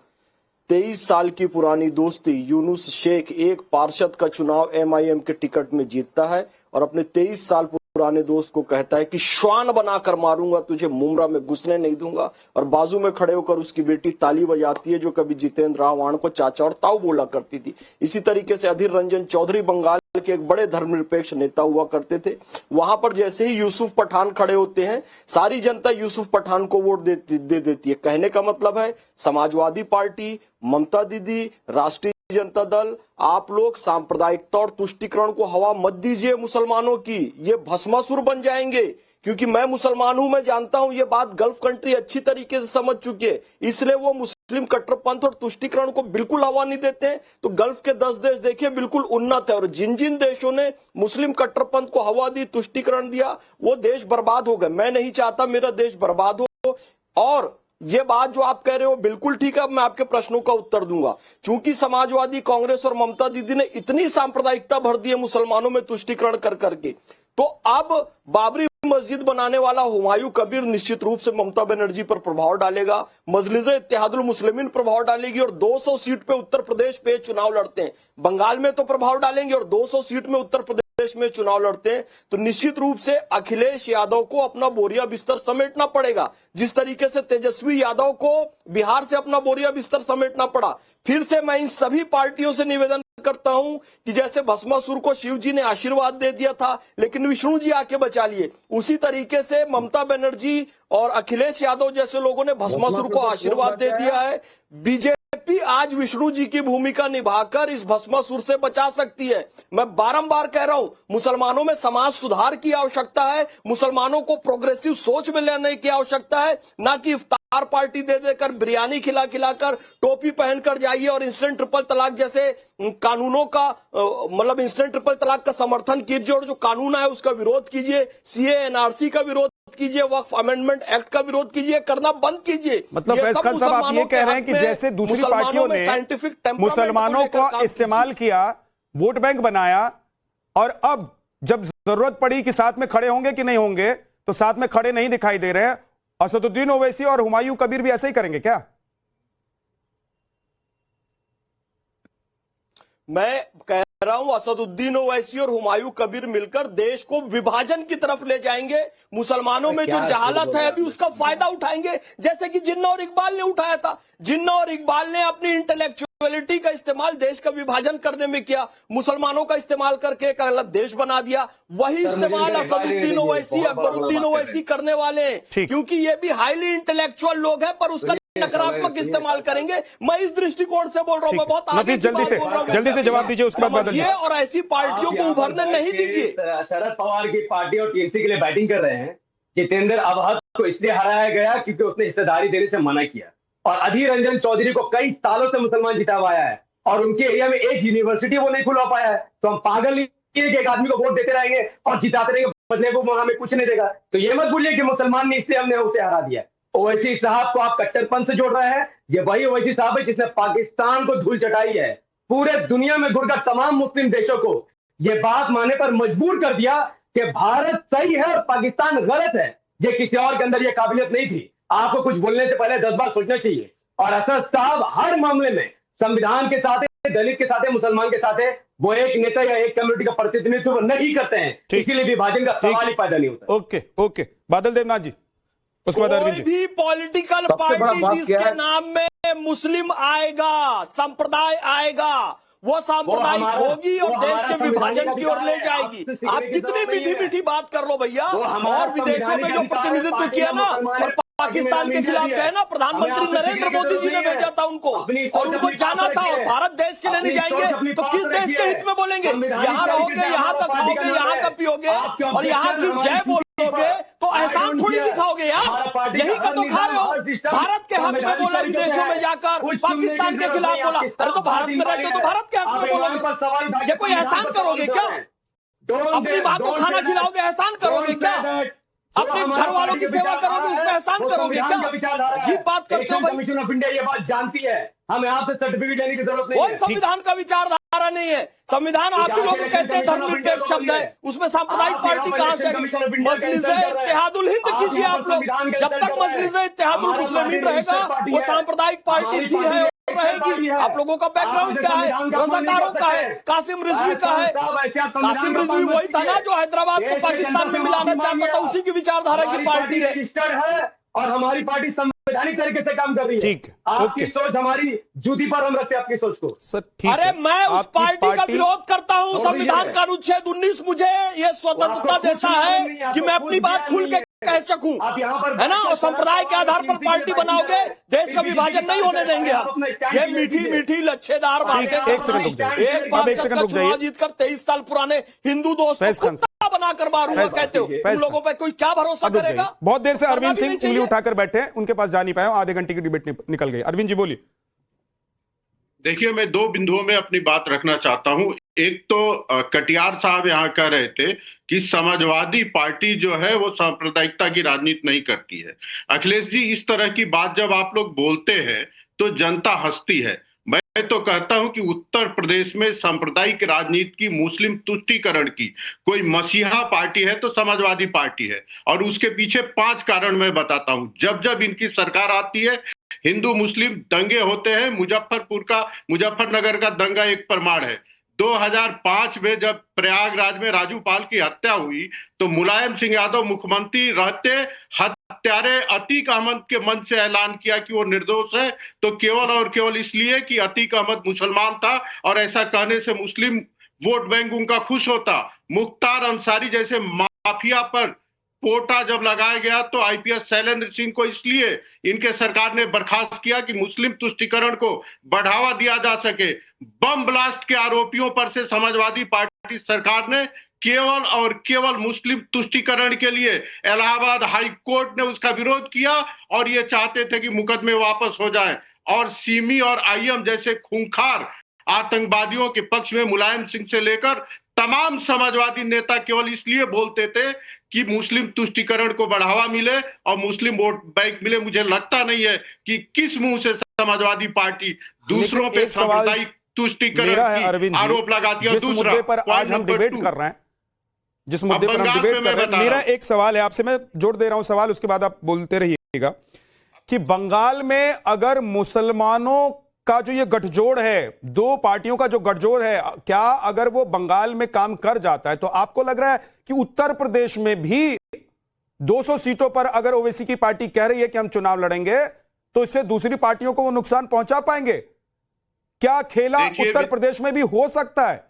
23 साल की पुरानी दोस्ती, यूनुस शेख एक पार्षद का चुनाव MIM के टिकट में जीतता है और अपने 23 साल पुराने दोस्त को कहता है कि श्वान बनाकर मारूंगा तुझे, मुमरा में घुसने नहीं दूंगा। और बाजू में खड़े होकर उसकी बेटी ताली बजाती है, जो कभी जितेंद्र आह्वान को चाचा और ताऊ बोला करती थी। इसी तरीके से अधीर रंजन चौधरी बंगाल के एक बड़े धर्मनिरपेक्ष नेता हुआ करते थे। वहां पर जैसे ही यूसुफ पठान खड़े होते हैं, सारी जनता यूसुफ पठान को वोट दे देती है। कहने का मतलब है समाजवादी पार्टी, ममता दीदी, राष्ट्रीय जनता दल, आप लोग सांप्रदायिकता और तुष्टीकरण को हवा मत दीजिए मुसलमानों की, ये भस्मासुर बन जाएंगे। क्योंकि मैं मुसलमान हूं, मैं जानता हूं ये बात गल्फ कंट्री अच्छी तरीके से समझ चुकी है, इसलिए वो मुस्लिम कट्टरपंथ और तुष्टीकरण को बिल्कुल हवा नहीं देते हैं। तो गल्फ के 10 देश देखिए बिल्कुल उन्नत है, और जिन जिन देशों ने मुस्लिम कट्टरपंथ को हवा दी, तुष्टीकरण दिया, वो देश बर्बाद हो गए। मैं नहीं चाहता मेरा देश बर्बाद हो। और ये बात जो आप कह रहे हो बिल्कुल ठीक है, मैं आपके प्रश्नों का उत्तर दूंगा। चूंकि समाजवादी कांग्रेस और ममता दीदी ने इतनी सांप्रदायिकता भर दी है मुसलमानों में तुष्टीकरण कर करके, तो अब बाबरी मस्जिद बनाने वाला हुमायूं कबीर निश्चित रूप से ममता बनर्जी पर प्रभाव डालेगा, मजलिस इत्तेहादुल मुस्लिमीन प्रभाव डालेगी, और 200 सीट पे उत्तर प्रदेश पे चुनाव लड़ते हैं। बंगाल में तो प्रभाव डालेंगे और 200 सीट में उत्तर प्रदेश में चुनाव लड़ते हैं, तो निश्चित रूप से अखिलेश यादव को अपना बोरिया बिस्तर समेटना पड़ेगा, जिस तरीके से तेजस्वी यादव को बिहार से अपना बोरिया बिस्तर समेटना पड़ा। फिर से मैं इन सभी पार्टियों से निवेदन करता हूं कि जैसे भस्मासुर को शिव जी ने आशीर्वाद दे दिया था लेकिन विष्णु जी आके बचा लिए, उसी तरीके से ममता बनर्जी और अखिलेश यादव जैसे लोगों ने भस्मासुर को आशीर्वाद दे दिया है। बीजेपी आज विष्णु जी की भूमिका निभाकर इस भस्मासुर से बचा सकती है। मैं बारंबार कह रहा हूं, मुसलमानों में समाज सुधार की आवश्यकता है, मुसलमानों को प्रोग्रेसिव सोच में लेने की आवश्यकता है, ना कि इफ्तार पार्टी दे देकर, बिरयानी खिला खिलाकर, टोपी पहनकर जाइए और इंस्टेंट ट्रिपल तलाक जैसे कानूनों का मतलब इंस्टेंट ट्रिपल तलाक का समर्थन कीजिए, और जो कानून है उसका विरोध कीजिए, CA NRC का विरोद कीजिए, वक्फ अमेंडमेंट एक्ट का विरोध कीजिए, करना बंद कीजिए। मतलब फैज खान साहब आप ये कह रहे हैं कि जैसे दूसरी पार्टियों ने मुसलमानों को इस्तेमाल किया, वोट बैंक बनाया, और अब जब जरूरत पड़ी कि साथ में खड़े होंगे कि नहीं होंगे, तो साथ में खड़े नहीं दिखाई दे रहे हैं। असदुद्दीन ओवैसी और हुमायूं कबीर भी ऐसे ही करेंगे क्या? मैं कह रहा हूं असदुद्दीन ओवैसी और हुमायूं कबीर मिलकर देश को विभाजन की तरफ ले जाएंगे। मुसलमानों में जो जहालत है अभी उसका फायदा उठाएंगे, जैसे कि जिन्ना और इकबाल ने उठाया था। जिन्ना और इकबाल ने अपनी इंटेलेक्चुअलिटी का इस्तेमाल देश का विभाजन करने में किया, मुसलमानों का इस्तेमाल करके एक अलग देश बना दिया। वही इस्तेमाल असदुद्दीन ओवैसी, अकबरुद्दीन ओवैसी करने वाले हैं, क्योंकि ये भी हाईली इंटेलेक्चुअल लोग हैं, पर उसका नकारात्मक इस्तेमाल करेंगे। मैं इस दृष्टिकोण से बोल रहा हूं, मैं बहुत आगे जल्दी से जवाब दीजिए, उसके बाद समझिए और ऐसी पार्टियों को उभरने नहीं दीजिए। शरद पवार की पार्टी और टीएमसी के लिए बैटिंग कर रहे हैं। जितेंद्र अवहद को इसलिए हराया गया क्योंकि उसने हिस्सेदारी देने से मना किया, और अधीर रंजन चौधरी को कई सालों से मुसलमान जितावाया है, और उनके एरिया में एक यूनिवर्सिटी वो नहीं खुलवा पाया है, तो हम पागल नहीं है कि एक आदमी को वोट देते रहेंगे और जिताते रहेंगे, बदले वो हमें कुछ नहीं देगा। तो ये मत भूलिए कि मुसलमान ने इसलिए हमने उसे हरा दिया। ओवैसी साहब को आप कट्टरपन से जोड़ रहे हैं, ये वही ओवैसी साहब है जिसने पाकिस्तान को धूल चटाई है, पूरे दुनिया में घुरकर तमाम मुस्लिम देशों को ये बात मानने पर मजबूर कर दिया कि भारत सही है और पाकिस्तान गलत है। ये किसी और के अंदर ये काबिलियत नहीं थी। आपको कुछ बोलने से पहले 10 बार सोचना चाहिए। और असद साहब हर मामले में संविधान के साथ है, दलित के साथ है, मुसलमान के साथ है। वो एक नेता या एक कम्युनिटी का प्रतिनिधित्व नहीं करते हैं, इसीलिए विभाजन का सवाल ही पैदा नहीं होता। ओके ओके, बादल देवनाथ जी, उसके बाद अरविंद कोई जी। भी पॉलिटिकल सबसे बड़ा पार्टी बात क्या जिसके है? नाम में मुस्लिम आएगा, संप्रदाय आएगा, वो सांप्रदायिक होगी और देश के विभाजन की ओर ले जाएगी। आप कितनी मीठी मीठी बात कर लो भैया। और विदेशों में जो प्रतिनिधित्व किया ना और पाकिस्तान के खिलाफ गए ना, प्रधानमंत्री नरेंद्र मोदी जी ने भेजा था उनको, और उनको जाना था। और भारत देश के लिए नहीं जाएंगे तो किस देश के हित में बोलेंगे? यहाँ रहोगे, यहाँ का खाओगे, यहाँ का पियोगे और यहाँ की जय बोलोगे तो एहसान थोड़ी दिखाओगे यार। यही का तो खा रहे हो। भारत के हक में बोला विदेशों में जाकर, पाकिस्तान के खिलाफ बोला। अरे तो भारत में रहते तो भारत के हक में बोलोगे। ये कोई एहसान करोगे क्या? अपनी माँ को खाना खिलाओगे, एहसान करोगे क्या? अपने घर वालों की सेवा करोगे, उसमें एहसान करोगे क्या? अजीब बात करते हो भाई। कमीशन ऑफ इंडिया ये बात जानती है, हमें आपसे सर्टिफिकेट लेने की जरूरत नहीं कोई है। संविधान का विचारधारा नहीं है। संविधान आप ही लोग कहते हैं धर्मनिरपेक्ष शब्द है, उसमें सांप्रदायिक पार्टी कहां से? मजलिस-ए-इत्तेहादुल हिंद कीजिए आप लोग। जब तक मजलिस-ए-इत्तेहादुल मुस्लिमीन रहेगा वो सांप्रदायिक पार्टी थी है रहेगी। आप लोगों का बैकग्राउंड क्या है? रज़ाकारों का है, कासिम रिजवी का है। कासिम रिजवी वही था ना जो हैदराबाद को पाकिस्तान में मिलाना चाहता था, उसी की विचारधारा की पार्टी है। और हमारी पार्टी संवैधानिक तरीके से काम कर रही है। ठीक, आपकी सोच हमारी जूती पर हम रखते हैं आपकी सोच को। सर ठीक अरे है। मैं उस पार्टी का विरोध करता हूं। तो संविधान का अनुच्छेद 19 मुझे ये स्वतंत्रता देता है कि मैं अपनी बात खुल के कह सकूं, आप यहाँ पर है ना। और संप्रदाय के आधार पर पार्टी बनाओगे, देश का विभाजन नहीं होने देंगे हम। ये मीठी मीठी लच्छेदार बातें। एक सेकंड रुक जाइए। एक बार अब एक सेकंड रुक चुनाव जाइए। जीतकर 23 साल पुराने हिंदू दोस्त फैज को खान कुत्ता बनाकर मारूंगा कहते हो। फैज उन लोगों पे कोई क्या भरोसा अब रुक करेगा? जाइए। बहुत देर से करना अरविंद भी सिंह नहीं उंगली चाहिए। उठाकर बैठे हैं, उनके पास जा नहीं पाए, आधे घंटे की डिबेट निकल गई। अरविंद जी बोलिए। देखिए, मैं दो बिंदुओं में अपनी बात रखना चाहता हूं। एक तो कटियार साहब यहाँ कह रहे थे कि समाजवादी पार्टी जो है वो सांप्रदायिकता की राजनीति नहीं करती है। अखिलेश जी, इस तरह की बात जब आप लोग बोलते हैं तो जनता हंसती है। मैं तो कहता हूं कि उत्तर प्रदेश में सांप्रदायिक राजनीति की, मुस्लिम तुष्टीकरण की कोई मसीहा पार्टी है तो समाजवादी पार्टी है। और उसके पीछे 5 कारण मैं बताता हूं। जब जब इनकी सरकार आती है, हिंदू मुस्लिम दंगे होते हैं। मुजफ्फरनगर का दंगा एक प्रमाण है। 2005 में जब प्रयागराज में राजू पाल की हत्या हुई तो मुलायम सिंह यादव मुख्यमंत्री रहते हत्यारे अतीक अहमद के मन से ऐलान किया कि वो निर्दोष है, तो केवल और केवल इसलिए कि अतीक अहमद मुसलमान था और ऐसा कहने से मुस्लिम वोट बैंक उनका खुश होता। मुख्तार अंसारी जैसे माफिया पर पोटा जब लगाया गया तो आईपीएस शैलेंद्र सिंह को इसलिए इनके सरकार ने बर्खास्त किया कि मुस्लिम तुष्टीकरण को बढ़ावा दिया जा सके। बम ब्लास्ट के आरोपियों पर से समाजवादी पार्टी सरकार ने केवल और केवल मुस्लिम तुष्टीकरण के लिए इलाहाबाद हाई कोर्ट ने उसका विरोध किया और ये चाहते थे कि मुकदमे वापस हो जाएं। और सिमी और आईएम जैसे खूंखार आतंकवादियों के पक्ष में मुलायम सिंह से लेकर तमाम समाजवादी नेता केवल इसलिए बोलते थे कि मुस्लिम तुष्टीकरण को बढ़ावा मिले और मुस्लिम वोट बैंक मिले। मुझे लगता नहीं है कि किस मुंह से समाजवादी पार्टी दूसरों पे सांप्रदायिक तुष्टीकरण की आरोप लगाती है। जिस मुद्दे पर आज हम डिबेट कर रहे हैं, जिस मुद्दे पर हम डिबेट कर रहे हैं, मेरा एक सवाल है आपसे, मैं जोड़ दे रहा हूं सवाल, उसके बाद आप बोलते रहिएगा कि बंगाल में अगर मुसलमानों का जो ये गठजोड़ है, 2 पार्टियों का जो गठजोड़ है, क्या अगर वो बंगाल में काम कर जाता है तो आपको लग रहा है कि उत्तर प्रदेश में भी 200 सीटों पर अगर ओवैसी की पार्टी कह रही है कि हम चुनाव लड़ेंगे तो इससे दूसरी पार्टियों को वो नुकसान पहुंचा पाएंगे? क्या खेला उत्तर प्रदेश में भी हो सकता है?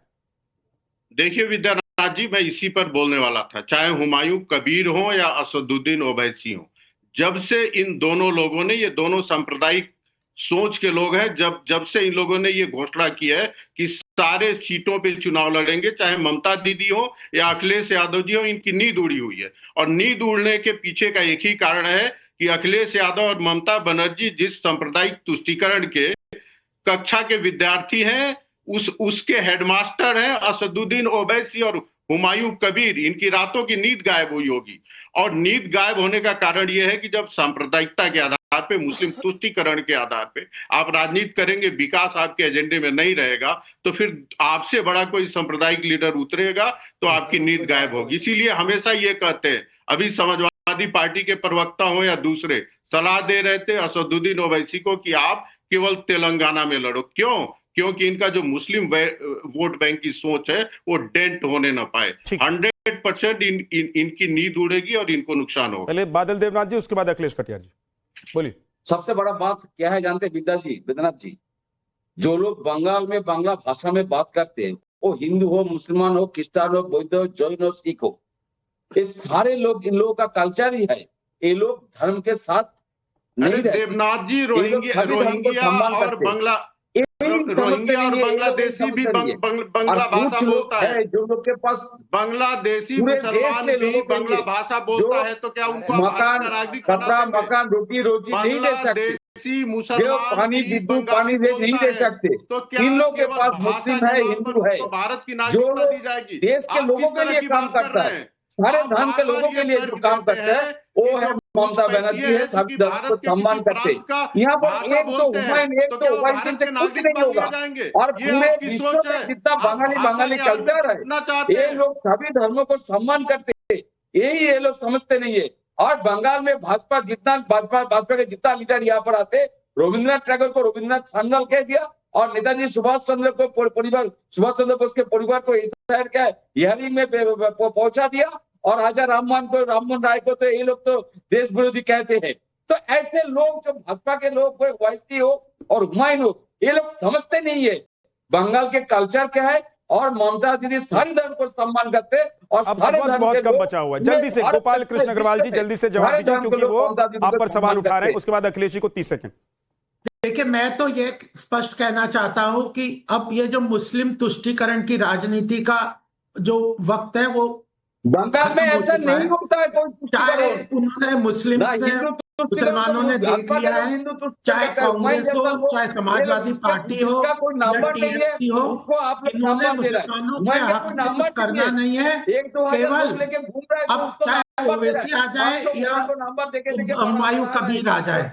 देखिए विद्यानाथ जी, मैं इसी पर बोलने वाला था। चाहे हुमायूं कबीर हो या असदुद्दीन ओवैसी हो, जब से इन दोनों लोगों ने, ये दोनों सांप्रदायिक सोच के लोग हैं, जब से इन लोगों ने ये घोषणा की है कि सारे सीटों पे चुनाव लड़ेंगे, चाहे ममता दीदी हो या अखिलेश यादव जी हो, इनकी नींद उड़ी हुई है। और नींद उड़ने के पीछे का एक ही कारण है कि अखिलेश यादव और ममता बनर्जी जिस सांप्रदायिक तुष्टीकरण के कक्षा के विद्यार्थी हैं, उसके हेडमास्टर हैं असदुद्दीन ओवैसी और हुमायूं कबीर। इनकी रातों की नींद गायब हुई होगी, और नींद गायब होने का कारण यह है कि जब सांप्रदायिकता के आधार पे, मुस्लिम तुष्टीकरण के आधार पे आप राजनीति करेंगे, विकास आपके एजेंडे में नहीं रहेगा, तो फिर आपसे बड़ा कोई सांप्रदायिक लीडर उतरेगा तो आपकी नींद गायब होगी। इसीलिए हमेशा ये कहते हैं, अभी समाजवादी पार्टी के प्रवक्ता हो या दूसरे सलाह दे रहे थे असदुद्दीन ओवैसी को कि आप केवल तेलंगाना में लड़ो। क्यों? क्योंकि इनका जो मुस्लिम वोट बैंक की सोच है वो डेंट होने न पाए। 100% इनकी नींद उड़ेगी और इनको नुकसान होगा। पहले बादल देवनाथ जी, उसके बाद अखिलेश कटियार जी, बोलिए। सबसे बड़ा बात क्या है जानते विद्यानाथ जी, जो लोग बंगाल में बांग्ला भाषा में बात करते हैं, वो हिंदू हो, मुसलमान हो, क्रिस्टियन हो, बौद्ध हो, जैन हो, सिख हो, ये सारे लोग, इन लोगों का कल्चर ही है, ये लोग धर्म के साथ नहीं रहते। देवनाथ जी, रोहिंग्या और बांग्लादेशी भी बांग्ला भाषा बोलता है। जो लोग के पास बांग्लादेशी मुसलमान भी बांग्ला भाषा बोलता है, तो क्या उनको मकान रोटी नहीं दे सकते, मुसलमान पानी नहीं दे सकते, तो क्या इन लोगों के पास मुस्लिम है, हिंदू है, भारत की नागरिकता दी जाएगी? देश के लोगों के लिए काम करता है, सारे धर्म के लोगों के लिए जो काम करते हैं वो है ममता बनर्जी है, सभी धर्म को सम्मान करते हैं। यहाँ पर एक तो हुमायूं से कुछ नहीं होगा, और पूरे विश्व में जितना बंगाली कल्चर है, ये लोग सभी धर्मों को सम्मान करते हैं, यही ये लोग समझते नहीं है। और बंगाल में भाजपा के जितना लीडर यहाँ पर आते, रविन्द्रनाथ टैगोर को रविन्द्रनाथ सान्याल कह दिया, और नेताजी सुभाष चंद्र बोस के परिवार को इस शहर के हियरिंग में पहुंचा दिया, और राजा राममोहन राय को तो ये लोग तो देश विरोधी कहते हैं। तो ऐसे लोग जो भाजपा के लोग, कोई ओवैसी हो और हुमायूं हो, ये लोग समझते नहीं है बंगाल के कल्चर क्या है, और ममता दीदी सारी धर्म को सम्मान करते हैं। और सारे धर्म बहुत के कम लोग, बचा हुआ है। जल्दी से गोपाल कृष्ण अग्रवाल जी, जल्दी से जवाब दीजिए, क्योंकि वो आप पर सवाल उठा रहे हैं। उसके बाद अखिलेश जी को 30 सेकंड। देखिए, मैं तो ये स्पष्ट कहना चाहता हूं कि अब ये जो मुस्लिम तुष्टीकरण की राजनीति का जो वक्त है वो बंगाल में ऐसा नहीं होता है। चाहे उन्होंने मुसलमानों ने देख लिया है, चाहे कांग्रेस हो, चाहे समाजवादी पार्टी हो या टीएमसी हो, इन्होंने मुसलमानों के हक में कुछ करना नहीं है। केवल अब चाहे ओवैसी आ जाए या हुमायूं कबीर आ जाए,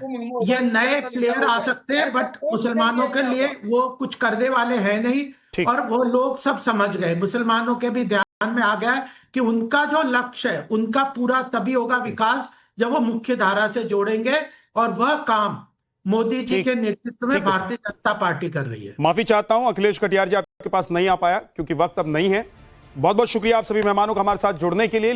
ये नए प्लेयर आ सकते हैं, बट मुसलमानों के लिए वो कुछ करने वाले हैं नहीं। और वो लोग सब समझ गए, मुसलमानों के भी ध्यान में आ गया है कि उनका जो लक्ष्य है, उनका पूरा तभी होगा विकास जब वो मुख्य धारा से जोड़ेंगे, और वह काम मोदी जी के नेतृत्व में भारतीय जनता पार्टी कर रही है। माफी चाहता हूं अखिलेश कटियार जी, आपके पास नहीं आ पाया क्योंकि वक्त अब नहीं है। बहुत बहुत शुक्रिया आप सभी मेहमानों का हमारे साथ जुड़ने के लिए।